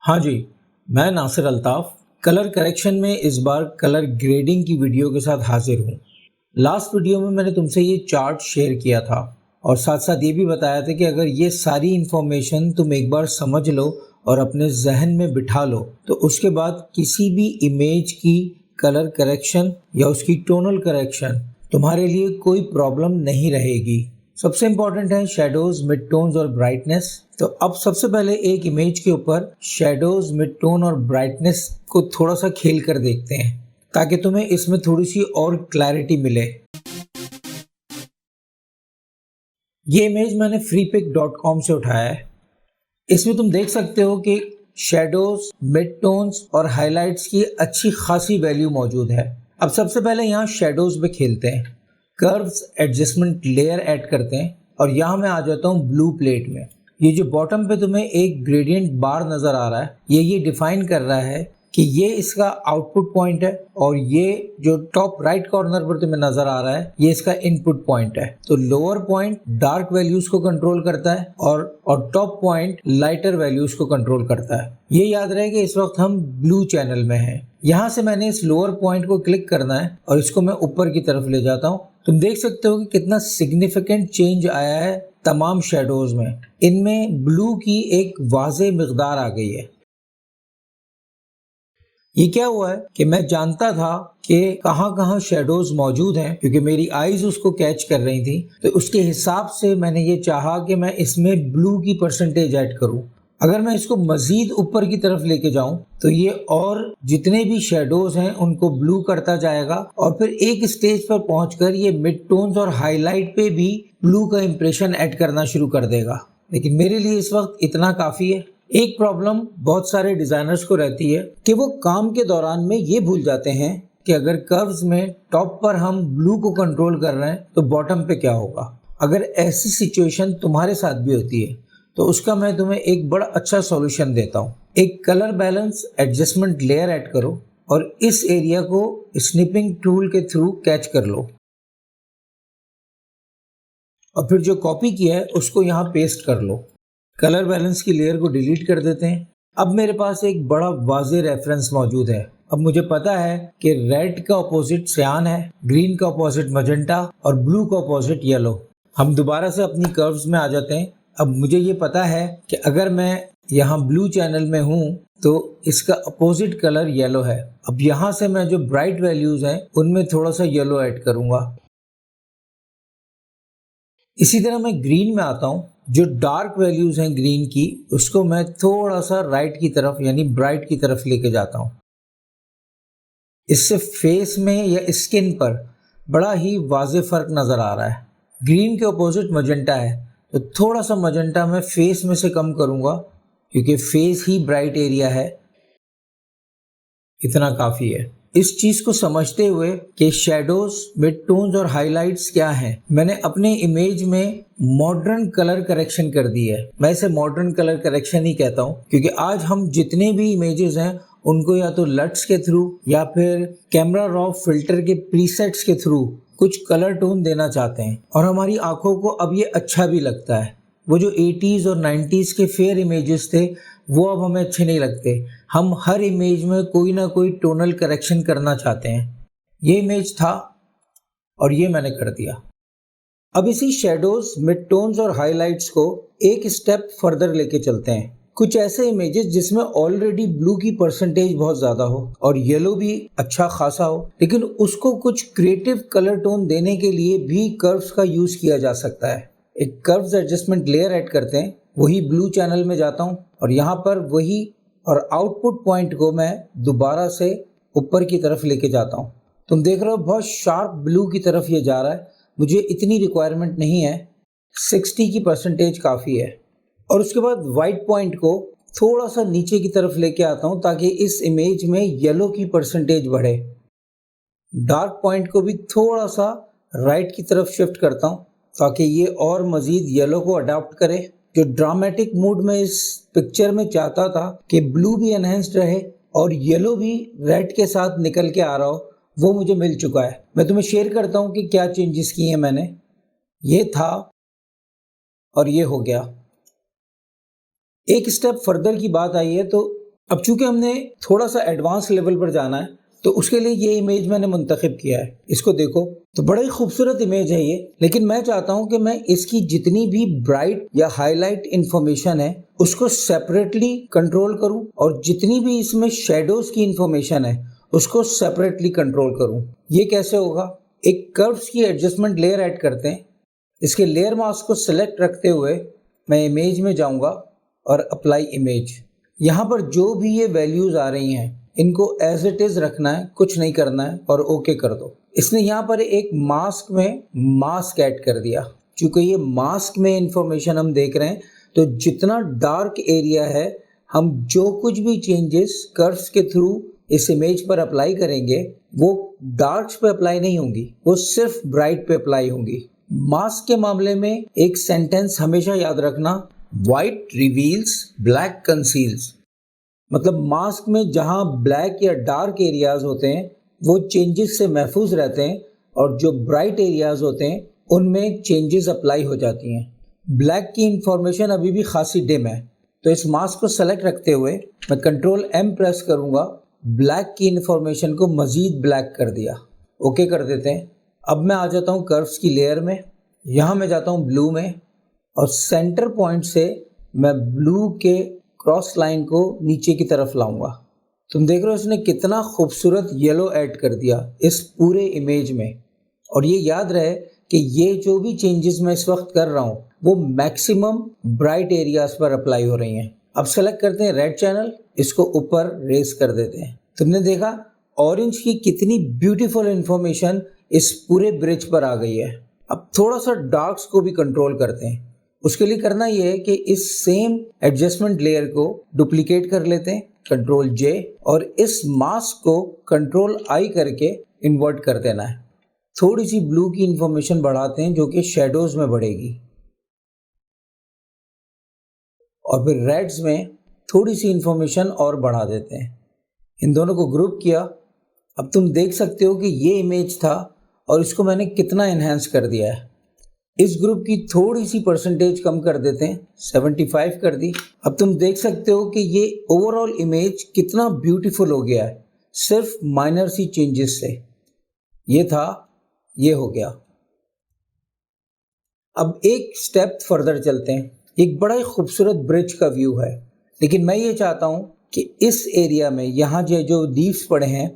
हाँ जी, मैं Nasir Altaf colour correction में इस बार कलर ग्रेडिंग की वीडियो के साथ हाजिर हूँ। लास्ट वीडियो में मैंने तुमसे ये चार्ट शेयर किया था और साथ साथ ये भी बताया था कि अगर ये सारी इन्फॉर्मेशन तुम एक बार समझ लो और अपने जहन में बिठा लो तो उसके बाद किसी भी इमेज की कलर करेक्शन या उसकी टोनल करेक्शन तुम्हारे लिए कोई प्रॉब्लम नहीं रहेगी। सबसे इम्पोर्टेंट है शेडोज, मिड टोन्स और ब्राइटनेस। तो अब सबसे पहले एक इमेज के ऊपर शेडोज, मिड टोन और ब्राइटनेस को थोड़ा सा खेल कर देखते हैं ताकि तुम्हें इसमें थोड़ी सी और क्लैरिटी मिले। ये इमेज मैंने freepik.com से उठाया है। इसमें तुम देख सकते हो कि शेडोज, मिड टोन्स और हाइलाइट्स की अच्छी खासी वैल्यू मौजूद है। अब सबसे पहले यहाँ शेडोज पे खेलते हैं, कर्व्स एडजस्टमेंट लेयर ऐड करते हैं और यहाँ मैं आ जाता हूँ ब्लू प्लेट में। ये जो बॉटम पे तुम्हें एक ग्रेडियंट बार नजर आ रहा है, ये डिफाइन कर रहा है कि ये इसका आउटपुट पॉइंट है और ये जो टॉप राइट कॉर्नर पर तुम्हें नजर आ रहा है ये इसका इनपुट पॉइंट है। तो लोअर पॉइंट डार्क वैल्यूज को कंट्रोल करता है और टॉप पॉइंट लाइटर वैल्यूज को कंट्रोल करता है। ये याद रहे कि इस वक्त हम ब्लू चैनल में हैं। यहाँ से मैंने इस लोअर पॉइंट को क्लिक करना है और इसको मैं ऊपर की तरफ ले जाता हूँ। तुम देख सकते हो कि कितना सिग्निफिकेंट चेंज आया है तमाम शेडोज में। इनमें ब्लू की एक वाज़े मिकदार आ गई है। ये क्या हुआ है कि मैं जानता था कि कहाँ कहाँ शेडोज मौजूद हैं क्योंकि मेरी आईज उसको कैच कर रही थी। तो उसके हिसाब से मैंने ये चाहा कि मैं इसमें ब्लू की परसेंटेज ऐड करूं। अगर मैं इसको मजीद ऊपर की तरफ लेके जाऊं तो ये और जितने भी शेडोज हैं उनको ब्लू करता जाएगा और फिर एक स्टेज पर पहुंचकर ये मिड टोन्स और हाईलाइट पे भी ब्लू का इंप्रेशन ऐड करना शुरू कर देगा। लेकिन मेरे लिए इस वक्त इतना काफी है। एक प्रॉब्लम बहुत सारे डिजाइनर्स को रहती है कि वो काम के दौरान में ये भूल जाते हैं कि अगर कर्व्स में टॉप पर हम ब्लू को कंट्रोल कर रहे हैं तो बॉटम पे क्या होगा। अगर ऐसी सिचुएशन तुम्हारे साथ भी होती है तो उसका मैं तुम्हें एक बड़ा अच्छा सॉल्यूशन देता हूँ। एक colour balance adjustment layer add करो और इस एरिया को स्निपिंग टूल के थ्रू कैच कर लो और फिर जो कॉपी किया है उसको यहाँ पेस्ट कर लो। कलर बैलेंस की लेयर को डिलीट कर देते हैं। अब मेरे पास एक बड़ा वाज़े रेफरेंस मौजूद है। अब मुझे पता है कि रेड का अपोजिट सियान है, ग्रीन का अपोजिट मजेंटा और ब्लू का अपोजिट येलो। हम दोबारा से अपनी कर्व्स में आ जाते हैं। अब मुझे ये पता है कि अगर मैं यहाँ ब्लू चैनल में हूँ तो इसका अपोजिट कलर येलो है। अब यहाँ से मैं जो ब्राइट वैल्यूज हैं उनमें थोड़ा सा येलो ऐड करूंगा। इसी तरह मैं ग्रीन में आता हूँ। जो डार्क वैल्यूज हैं ग्रीन की उसको मैं थोड़ा सा राइट की तरफ यानी ब्राइट की तरफ लेके जाता हूँ। इससे फेस में या स्किन पर बड़ा ही वाज़े फर्क नजर आ रहा है। ग्रीन के अपोजिट मजेंटा है तो थोड़ा सा मजेंटा मैं फेस में से कम करूंगा क्योंकि फेस ही ब्राइट एरिया है। इतना काफी है। इस चीज को समझते हुए कि शेडोज, मिड टोन्स और हाइलाइट्स क्या हैं, मैंने अपने इमेज में मॉडर्न कलर करेक्शन कर दी है। मैं इसे मॉडर्न कलर करेक्शन ही कहता हूँ क्योंकि आज हम जितने भी इमेजेस हैं उनको या तो लट्स के थ्रू या फिर कैमरा रॉ फिल्टर के प्रीसेट्स के थ्रू कुछ कलर टोन देना चाहते हैं और हमारी आंखों को अब ये अच्छा भी लगता है। वो जो 80s और 90s के फेयर इमेजेस थे वो अब हमें अच्छे नहीं लगते। हम हर इमेज में कोई ना कोई टोनल करेक्शन करना चाहते हैं। ये इमेज था और ये मैंने कर दिया। अब इसी शेडोज, मिड टोन्स और हाइलाइट्स को एक स्टेप फर्दर लेके चलते हैं। कुछ ऐसे इमेजेस जिसमें ऑलरेडी ब्लू की परसेंटेज बहुत ज्यादा हो और येलो भी अच्छा खासा हो, लेकिन उसको कुछ क्रिएटिव कलर टोन देने के लिए भी कर्व्स का यूज किया जा सकता है। एक कर्व्स एडजस्टमेंट लेयर ऐड करते हैं, वही ब्लू चैनल में जाता हूँ और यहाँ पर वही और आउटपुट पॉइंट को मैं दोबारा से ऊपर की तरफ लेके जाता हूँ। तुम देख रहे हो बहुत शार्प ब्लू की तरफ ये जा रहा है। मुझे इतनी रिक्वायरमेंट नहीं है, 60 की परसेंटेज काफ़ी है। और उसके बाद वाइट पॉइंट को थोड़ा सा नीचे की तरफ लेके आता हूँ ताकि इस इमेज में येलो की परसेंटेज बढ़े। डार्क पॉइंट को भी थोड़ा सा राइट की तरफ शिफ्ट करता हूँ ताकि ये और मज़ीद येलो को अडॉप्ट करे। जो ड्रामेटिक मूड में इस पिक्चर में चाहता था कि ब्लू भी एनहेंस्ड रहे और येलो भी रेड के साथ निकल के आ रहा हो, वो मुझे मिल चुका है। मैं तुम्हें शेयर करता हूँ कि क्या चेंजेस किए हैं मैंने। ये था और ये हो गया। एक स्टेप फर्दर की बात आई है तो अब चूंकि हमने थोड़ा सा एडवांस लेवल पर जाना है तो उसके लिए ये इमेज मैंने मुंतखब किया है। इसको देखो तो बड़ा ही खूबसूरत इमेज है ये, लेकिन मैं चाहता हूं कि मैं इसकी जितनी भी ब्राइट या हाईलाइट इंफॉर्मेशन है उसको सेपरेटली कंट्रोल करूं और जितनी भी इसमें शेडोज की इंफॉर्मेशन है उसको सेपरेटली कंट्रोल करूं। ये कैसे होगा? एक कर्व्स की एडजस्टमेंट लेयर ऐड करते हैं। इसके लेयर मास्क को सिलेक्ट रखते हुए मैं इमेज में जाऊंगा और अप्लाई इमेज। यहाँ पर जो भी ये वैल्यूज आ रही हैं इनको एज इट इज रखना है, कुछ नहीं करना है और ओके कर दो। इसने यहाँ पर एक मास्क में मास्क ऐड कर दिया। क्योंकि ये मास्क में इंफॉर्मेशन हम देख रहे हैं तो जितना डार्क एरिया है हम जो कुछ भी चेंजेस कर्व्स के थ्रू इस इमेज पर अप्लाई करेंगे वो डार्क्स पे अप्लाई नहीं होंगी, वो सिर्फ ब्राइट पे अप्लाई होंगी। मास्क के मामले में एक सेंटेंस हमेशा याद रखना, व्हाइट रिवील्स ब्लैक कंसील्स। मतलब मास्क में जहां ब्लैक या डार्क एरियाज होते हैं वो चेंजेस से महफूज रहते हैं और जो ब्राइट एरियाज होते हैं उनमें चेंजेस अप्लाई हो जाती हैं। ब्लैक की इंफॉर्मेशन अभी भी खासी डिम है तो इस मास्क को सेलेक्ट रखते हुए मैं कंट्रोल M प्रेस करूंगा, ब्लैक की इंफॉर्मेशन को मजीद ब्लैक कर दिया। ओके कर देते हैं। अब मैं आ जाता हूँ कर्व्स की लेयर में, यहाँ मैं जाता हूँ ब्लू में और सेंटर पॉइंट से मैं ब्लू के क्रॉस लाइन को नीचे की तरफ लाऊंगा। तुम देख रहे हो इसने कितना खूबसूरत येलो ऐड कर दिया इस पूरे इमेज में। और ये याद रहे कि ये जो भी चेंजेस मैं इस वक्त कर रहा हूँ वो मैक्सिमम ब्राइट एरियाज पर अप्लाई हो रही हैं। अब सेलेक्ट करते हैं रेड चैनल, इसको ऊपर रेस कर देते हैं। तुमने देखा ऑरेंज की कितनी ब्यूटीफुल इंफॉर्मेशन इस पूरे ब्रिज पर आ गई है। अब थोड़ा सा डार्क्स को भी कंट्रोल करते हैं। उसके लिए करना यह है कि इस सेम एडजस्टमेंट लेयर को डुप्लीकेट कर लेते हैं, कंट्रोल J, और इस मास्क को कंट्रोल I करके इन्वर्ट कर देना है। थोड़ी सी ब्लू की इंफॉर्मेशन बढ़ाते हैं जो कि शेडोज में बढ़ेगी और फिर रेड्स में थोड़ी सी इंफॉर्मेशन और बढ़ा देते हैं। इन दोनों को ग्रुप किया। अब तुम देख सकते हो कि ये इमेज था और इसको मैंने कितना एनहांस कर दिया है। इस ग्रुप की थोड़ी सी परसेंटेज कम कर देते हैं, 75 कर दी। अब तुम देख सकते हो कि ये ओवरऑल इमेज कितना ब्यूटीफुल हो गया है सिर्फ माइनर सी चेंजेस से। ये था, ये हो गया। अब एक स्टेप फर्दर चलते हैं। एक बड़ा ही खूबसूरत ब्रिज का व्यू है, लेकिन मैं ये चाहता हूँ कि इस एरिया में यहाँ जो लीव्स पड़े हैं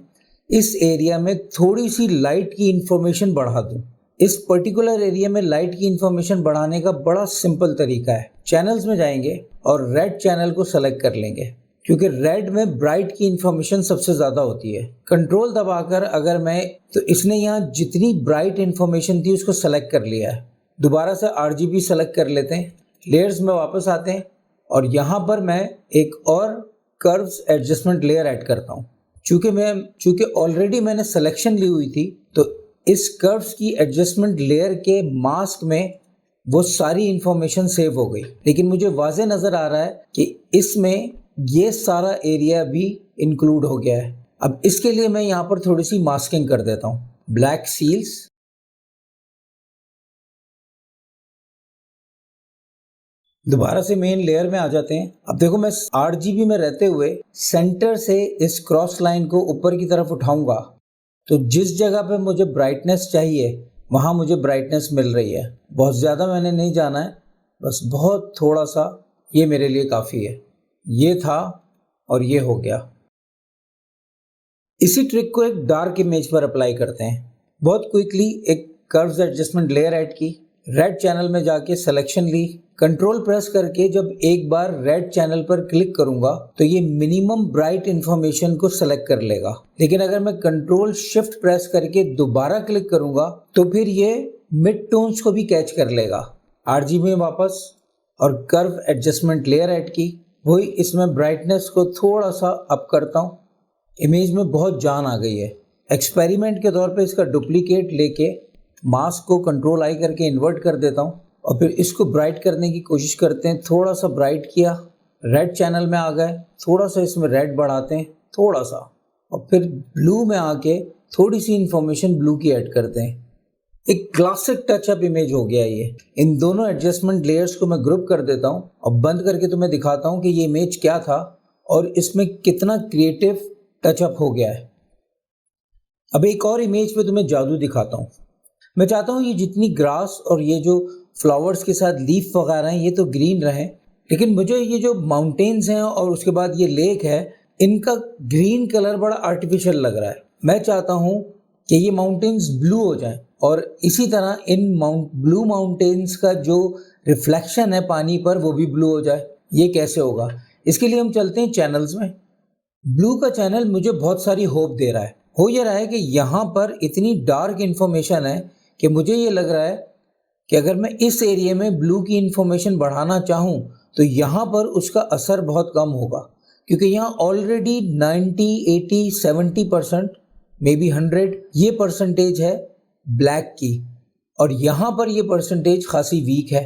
इस एरिया में थोड़ी सी लाइट की इंफॉर्मेशन बढ़ा दूँ। इस पर्टिकुलर एरिया में लाइट की इंफॉर्मेशन बढ़ाने का बड़ा सिंपल तरीका है। चैनल्स में जाएंगे और रेड चैनल को सेलेक्ट कर लेंगे क्योंकि रेड में ब्राइट की इंफॉर्मेशन सबसे ज़्यादा होती है। कंट्रोल दबाकर अगर मैं तो इसने यहाँ जितनी ब्राइट इंफॉर्मेशन थी उसको सेलेक्ट कर लिया है। दोबारा से RGB सेलेक्ट कर लेते हैं, लेयर्स में वापस आते हैं और यहाँ पर मैं एक और कर्व्स एडजस्टमेंट लेयर ऐड करता हूँ। चूँकि ऑलरेडी मैंने सिलेक्शन ली हुई थी तो इस कर्व्स की एडजस्टमेंट लेयर के मास्क में वो सारी इंफॉर्मेशन सेव हो गई, लेकिन मुझे वाज़े नज़र आ रहा है कि इसमें ये सारा एरिया भी इंक्लूड हो गया है। अब इसके लिए मैं यहाँ पर थोड़ी सी मास्किंग कर देता हूँ, ब्लैक सील्स, दोबारा से मेन लेयर में आ जाते हैं। अब देखो मैं RGB में रहते हुए सेंटर से इस क्रॉस लाइन को ऊपर की तरफ उठाऊंगा तो जिस जगह पे मुझे ब्राइटनेस चाहिए वहाँ मुझे ब्राइटनेस मिल रही है। बहुत ज़्यादा मैंने नहीं जाना है, बस बहुत थोड़ा सा, ये मेरे लिए काफ़ी है। ये था और ये हो गया। इसी ट्रिक को एक डार्क इमेज पर अप्लाई करते हैं। बहुत क्विकली एक कर्व्स एडजस्टमेंट लेयर ऐड की, रेड चैनल में जाके सिलेक्शन ली, कंट्रोल प्रेस करके जब एक बार रेड चैनल पर क्लिक करूंगा तो ये मिनिमम ब्राइट इंफॉर्मेशन को सेलेक्ट कर लेगा। लेकिन अगर मैं कंट्रोल शिफ्ट प्रेस करके दोबारा क्लिक करूंगा तो फिर ये मिड टोन्स को भी कैच कर लेगा। RGB में वापस और कर्व एडजस्टमेंट लेयर ऐड की, वही इसमें ब्राइटनेस को थोड़ा सा अप करता हूँ। इमेज में बहुत जान आ गई है। एक्सपेरिमेंट के तौर पे इसका डुप्लीकेट लेके मास्क को कंट्रोल I करके इन्वर्ट कर देता हूँ और फिर इसको ब्राइट करने की कोशिश करते हैं। थोड़ा सा ब्राइट किया, रेड चैनल में आ गए, थोड़ा सा इसमें रेड बढ़ाते हैं, थोड़ा सा, और फिर ब्लू में आके थोड़ी सी इंफॉर्मेशन ब्लू की ऐड करते हैं। एक क्लासिक टचअप इमेज हो गया ये। इन दोनों एडजस्टमेंट लेयर्स को मैं ग्रुप कर देता हूँ और बंद करके तुम्हें दिखाता हूँ कि ये इमेज क्या था और इसमें कितना क्रिएटिव टचअप हो गया है। अब एक और इमेज पे तुम्हें जादू दिखाता हूँ। मैं चाहता हूँ ये जितनी ग्रास और ये जो फ्लावर्स के साथ लीफ वगैरह हैं ये तो ग्रीन रहे, लेकिन मुझे ये जो माउंटेन्स हैं और उसके बाद ये लेक है, इनका ग्रीन कलर बड़ा आर्टिफिशियल लग रहा है। मैं चाहता हूँ कि ये माउंटेन्स ब्लू हो जाएं और इसी तरह इन ब्लू माउंटेन्स का जो रिफ्लेक्शन है पानी पर वो भी ब्लू हो जाए। ये कैसे होगा? इसके लिए हम चलते हैं चैनल्स में। ब्लू का चैनल मुझे बहुत सारी होप दे रहा है। हो ये रहा है कि यहाँ पर इतनी डार्क इन्फॉर्मेशन है कि मुझे ये लग रहा है कि अगर मैं इस एरिया में ब्लू की इन्फॉर्मेशन बढ़ाना चाहूँ तो यहाँ पर उसका असर बहुत कम होगा, क्योंकि यहाँ ऑलरेडी 90, 80, 70%, मे बी 100 ये परसेंटेज है ब्लैक की, और यहाँ पर ये परसेंटेज खासी वीक है।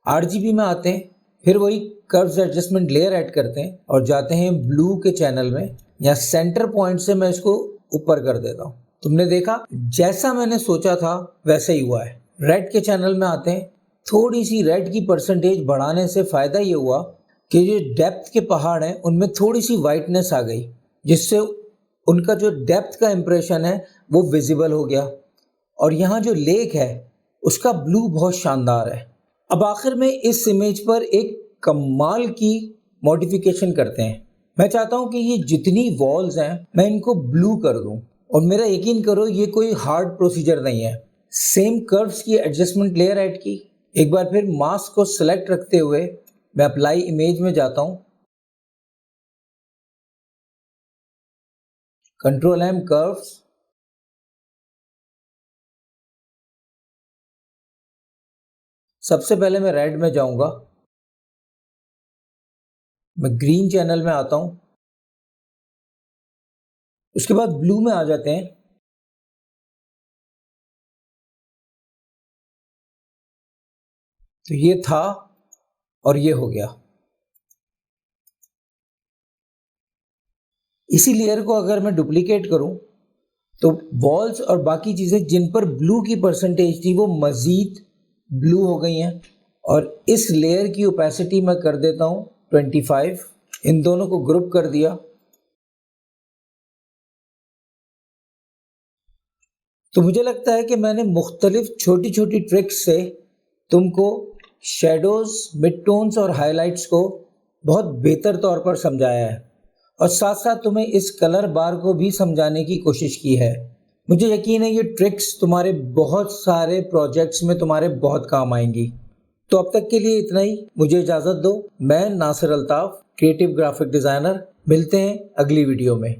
RGB में आते हैं, फिर वही कर्व्स एडजस्टमेंट लेयर ऐड करते हैं और जाते हैं ब्लू के चैनल में। या सेंटर पॉइंट से मैं इसको ऊपर कर देता हूँ। तुमने देखा जैसा मैंने सोचा था वैसा ही हुआ है। रेड के चैनल में आते हैं, थोड़ी सी रेड की परसेंटेज बढ़ाने से फ़ायदा ये हुआ कि जो डेप्थ के पहाड़ हैं उनमें थोड़ी सी वाइटनेस आ गई, जिससे उनका जो डेप्थ का इम्प्रेशन है वो विजिबल हो गया। और यहाँ जो लेक है उसका ब्लू बहुत शानदार है। अब आखिर में इस इमेज पर एक कमाल की मॉडिफिकेशन करते हैं। मैं चाहता हूँ कि ये जितनी वॉल्स हैं मैं इनको ब्लू कर दूँ, और मेरा यकीन करो ये कोई हार्ड प्रोसीजर नहीं है। सेम कर्व्स की एडजस्टमेंट लेयर ऐड की, एक बार फिर मास्क को सिलेक्ट रखते हुए मैं अप्लाई इमेज में जाता हूँ, Ctrl+M कर्व्स, सबसे पहले मैं रेड में जाऊंगा, मैं ग्रीन चैनल में आता हूं, उसके बाद ब्लू में आ जाते हैं। तो ये था और ये हो गया। इसी लेयर को अगर मैं डुप्लीकेट करूं तो वॉल्स और बाकी चीज़ें जिन पर ब्लू की परसेंटेज थी वो मज़ीद ब्लू हो गई हैं। और इस लेयर की ओपेसिटी मैं कर देता हूं 25। इन दोनों को ग्रुप कर दिया। तो मुझे लगता है कि मैंने मुख्तलिफ छोटी छोटी ट्रिक्स से तुमको शेडोज़, मिड टोन्स और हाइलाइट्स को बहुत बेहतर तौर पर समझाया है, और साथ साथ तुम्हें इस कलर बार को भी समझाने की कोशिश की है। मुझे यकीन है ये ट्रिक्स तुम्हारे बहुत सारे प्रोजेक्ट्स में तुम्हारे बहुत काम आएंगी। तो अब तक के लिए इतना ही, मुझे इजाज़त दो। मैं Nasir Altaf, creative graphic designer. मिलते हैं अगली वीडियो में।